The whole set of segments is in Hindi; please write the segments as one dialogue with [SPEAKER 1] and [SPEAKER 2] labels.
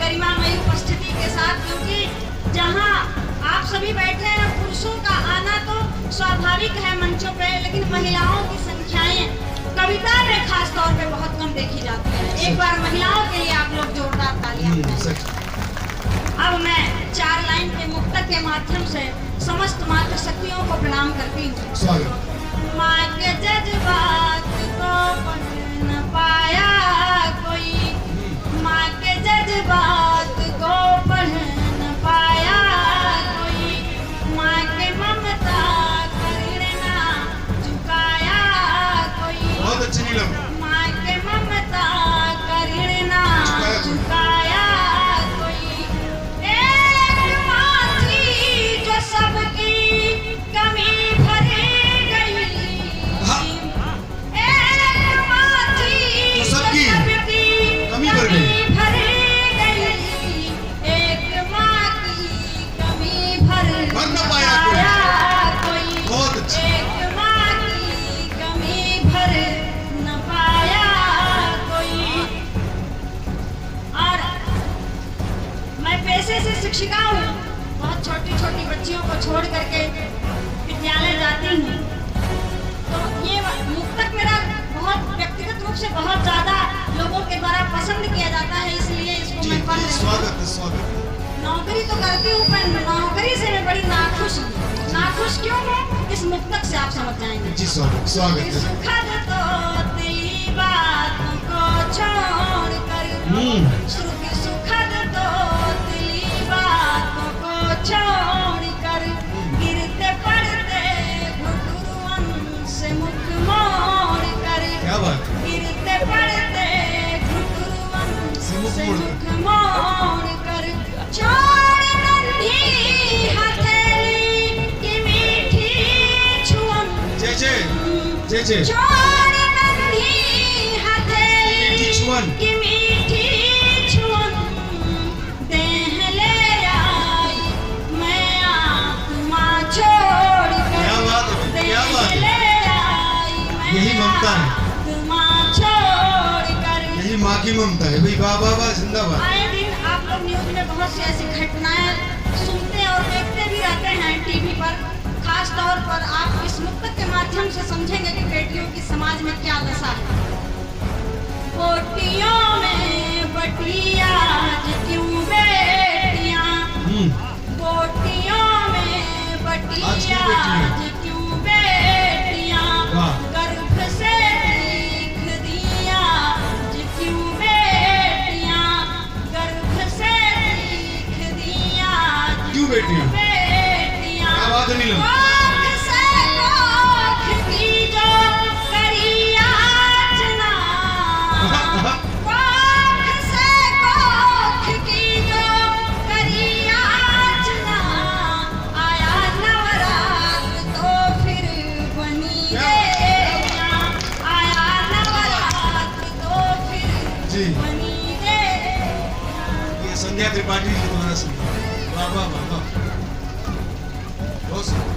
[SPEAKER 1] गरिमामयी उपस्थिति के साथ, क्योंकि जहां आप सभी बैठे हैं पुरुषों का आना तो स्वाभाविक है मंचों पे, लेकिन महिलाओं की संख्याएं कविता में खास तौर पे बहुत कम देखी जाती है। एक बार महिलाओं के लिए आप लोग जोरदार तालियां बजाएं। अब मैं 4 लाइन के मुक्तक के माध्यम से समस्त मातृ शक्तियों को प्रणाम करती हूँ। माँ के जज्बात को पढ़ न पाया कोई, माँ के जज्बात को पढ़ न पाया कोई, माँ के ममता करना झुकाया कोई,
[SPEAKER 2] बहुत अच्छी नीलम।
[SPEAKER 1] माँ के ममता करना झुकाया कोई, एक माँ थी जो सबकी कमी भर गई, एक माँ थी जो सबकी
[SPEAKER 2] कमी भर गई,
[SPEAKER 1] एक माँ की कमी भर
[SPEAKER 2] न पाया
[SPEAKER 1] कोई,
[SPEAKER 2] बहुत अच्छी।
[SPEAKER 1] एक माँ की कमी भर न पाया कोई। और मैं पेशे से शिक्षिका हूँ, बहुत छोटी छोटी बच्चियों को छोड़ करके विद्यालय जाती हूँ, तो ये मुक्तक मेरा बहुत व्यक्तिगत रूप से बहुत ज़्यादा लोगों के द्वारा पसंद किया जाता है, इसलिए इसको मैं पढ़ रही हूँ।
[SPEAKER 2] स्वागत है, स्वागत।
[SPEAKER 1] नौकरी तो करती हूँ पर नौकरी से मैं बड़ी नाखुश हूँ। नाखुश क्यों हूँ इस मुक्तक से आप समझ जाएंगे।
[SPEAKER 2] जी स्वागत, स्वागत है।
[SPEAKER 1] सुखद तो दिली बातों को छोड़ कर, सुखद तो दिली बातों को छोड़ कर, गिरते पड़ते घुटुरुअन से मुख मोड़ कर,
[SPEAKER 2] क्या बात है?
[SPEAKER 1] गिरते पड़ते घुटुरुअन से मुख मोड़ कर, छोड़ नन्ही हथेली की मीठी छुअन,
[SPEAKER 2] जे
[SPEAKER 1] छोड़ नन्ही हथेली
[SPEAKER 2] छुअन
[SPEAKER 1] की मीठी छुअन, देह ले आई मैं आत्मा छोड़ कर,
[SPEAKER 2] क्या बात है, क्या बात है।
[SPEAKER 1] ले आई मैं
[SPEAKER 2] यही ममता है,
[SPEAKER 1] आत्मा छोड़ कर।
[SPEAKER 2] यही माँ की ममता है भाई। वाह वाह वाह, जिंदाबाद।
[SPEAKER 1] आए दिन आप लोग न्यूज में बहुत सी ऐसी घटनाएं सुनते और देखते भी रहते हैं टीवी पर। खास तौर पर आप इस मुक्तक के माध्यम से समझेंगे कि बेटियों की समाज में क्या दशा है। बोटियों में बटी आज क्यों बेटियां, बोटियों में बटी
[SPEAKER 2] आज क्यों
[SPEAKER 1] आज क्यों बेटियां,
[SPEAKER 2] वाह।
[SPEAKER 1] गर्भ से दिख दिया आज क्यों बेटियां, गर्भ से दिख दिया आज
[SPEAKER 2] क्यों बेटियां?
[SPEAKER 1] बेटियां,
[SPEAKER 2] क्या बात है नीलम?
[SPEAKER 1] कोख से कोख की जो करी याचना, कोख से कोख की जो करी याचना, आया नवरात्र तो फिर बनी देवियां, आया नवरात्र तो फिर
[SPEAKER 2] जी।
[SPEAKER 1] बनी देवियां।
[SPEAKER 2] ये संध्या त्रिपाठी जी द्वारा सुना। वाह वाह वाह वाह, बहुत सुंदर।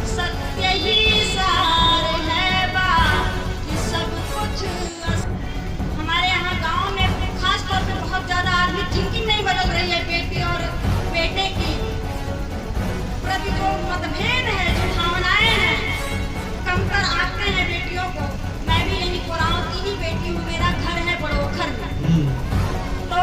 [SPEAKER 1] सत्य ही सार है बाकी सब कुछ हमारे यहाँ गांव में खास तौर पे बहुत ज्यादा आदमी थिंकिंग नहीं बदल रही है बेटी और बेटे की प्रति जो मतभेद है, जो भावनाएं हैं, कमतर आंकते हैं बेटियों को। मैं भी यही कोरांव की ही बेटी हूँ, मेरा घर है बड़ोखर में, तो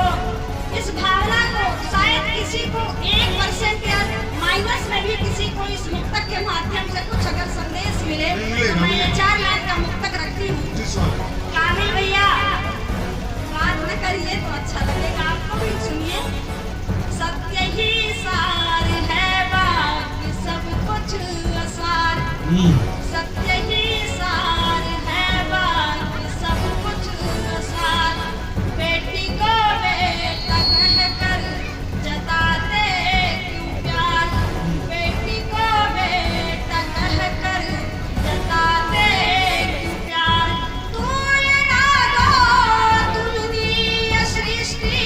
[SPEAKER 1] इस भावना को शायद किसी को 1% या माइनस में भी किसी को इस मुक्तक के माध्यम से कुछ अगर संदेश मिले तो मैं ये 4 लाइन का मुक्तक रखती हूँ।
[SPEAKER 2] जी स्वागत।
[SPEAKER 1] कामिल भैया बात न करिए तो अच्छा लगेगा, आपको भी सुनिए। सत्य ही सार है बाकी सब कुछ असार, सत्य ही सार है बाकी सब कुछ असार, बेटी को बेटा कहकर जताते क्यों प्यार, बेटी को बेटा कहकर जताते क्यों प्यार, तुलना दो तुलनीय सृष्टि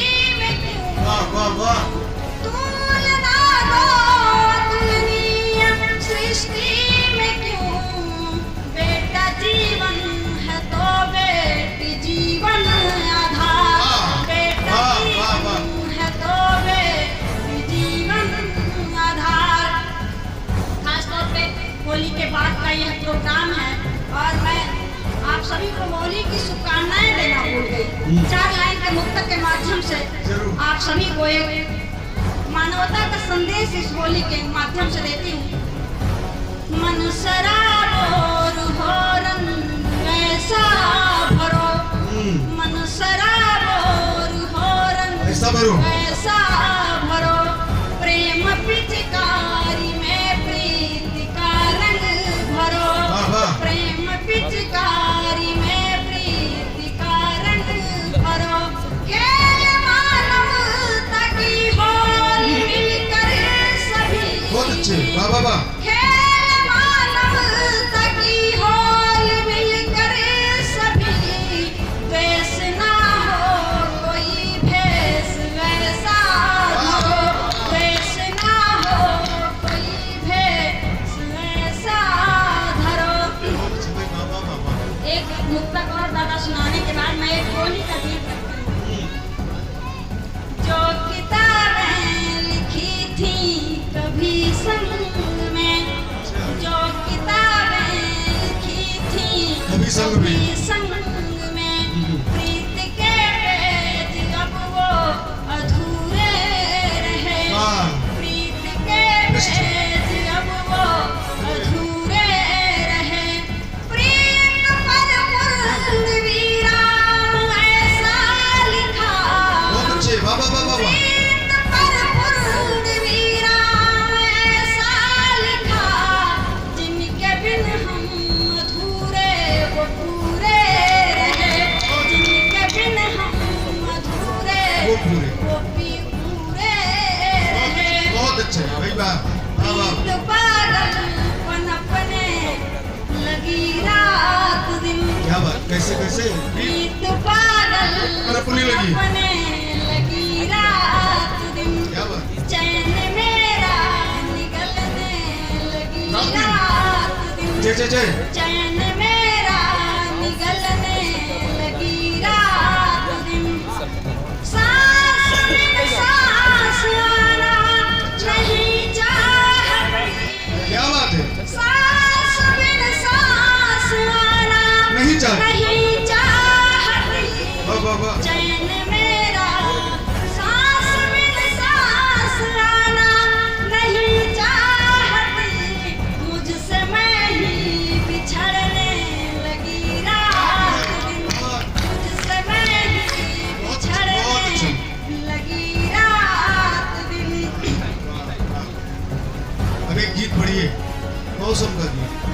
[SPEAKER 1] 4 लाइन के मुक्तक के माध्यम से
[SPEAKER 2] जरूर।
[SPEAKER 1] आप सभी को एक मानवता का संदेश इस बोली के माध्यम से देती हूँ। मन शराब हो रंग ऐसा भरो, मन शराब हो रंग
[SPEAKER 2] ऐसा भरो,
[SPEAKER 1] ऐसा भरो, प्रेम पिचकारी में प्रीति का रंग भरो,
[SPEAKER 2] वाह, वाह।
[SPEAKER 1] प्रेम पिचकारी में प्रीति का रंग भरो, खेल मानवता की होली मिलकर सभी,
[SPEAKER 2] बहुत अच्छे, वाह वाह वाह।
[SPEAKER 1] खेल मानवता की होली मिलकर सभी, द्वेष ना हो कोई भेष वैसा धरो, द्वेष ना हो कोई भेष वैसा धरो।
[SPEAKER 2] बहुत अच्छे भाई, वाह वाह वाह वाह।
[SPEAKER 1] एक मुक्तक और दादा सुनाने के बाद मैं एक बोली का गीत रखती हूँ। जो किताबें लिखी थी कभी संग में, जो किताबें लिखी थी
[SPEAKER 2] कभी संग में,
[SPEAKER 1] कभी संग में, प्रीत के पेज अब वो अधूरे रहे,
[SPEAKER 2] वाह।
[SPEAKER 1] प्रीत के पेज अब वो अधूरे रहे, प्रीत पर पूर्णवीरा ऐसा लिखा,
[SPEAKER 2] बहुत अच्छे, वाह वाह वाह वाह वाह।
[SPEAKER 1] प्रीत पर पूर्णवीरा ऐसा लिखा, जिनके बिन हम अधूरे वो पूरे रहे, जिनके बिन हम अधूरे
[SPEAKER 2] वो पूरे।
[SPEAKER 1] वो भी पूरे रहे।
[SPEAKER 2] बहुत अच्छे भाई, वाह वाह वाह।
[SPEAKER 1] प्रीत पागल पनपने लगी रात दिन,
[SPEAKER 2] क्या बात, कैसे कैसे
[SPEAKER 1] प्रीत पागल
[SPEAKER 2] पनपने लगी।
[SPEAKER 1] पनपने लगी रात दिन,
[SPEAKER 2] क्या बात,
[SPEAKER 1] चैन मेरा निगलने लगी
[SPEAKER 2] रात दिन।
[SPEAKER 1] रात दिन,
[SPEAKER 2] जय जय जय।
[SPEAKER 1] चैन मेरा निगलने लगी रात दिन, सांस बिन सांस आना नहीं चाहती,
[SPEAKER 2] क्या बात है,
[SPEAKER 1] सांस बिन सांस आना
[SPEAKER 2] नहीं चाहती,
[SPEAKER 1] नहीं चाहती,
[SPEAKER 2] वाह वाह वाह।
[SPEAKER 1] चैन मेरा सांस बिन सांस आना नहीं चाहती, मुझसे मैं ही बिछड़ने लगी रात दिन, मुझसे मैं ही बिछड़ने लगी रात दिन।
[SPEAKER 2] अब एक गीत पढ़िए, मौसम का गीत।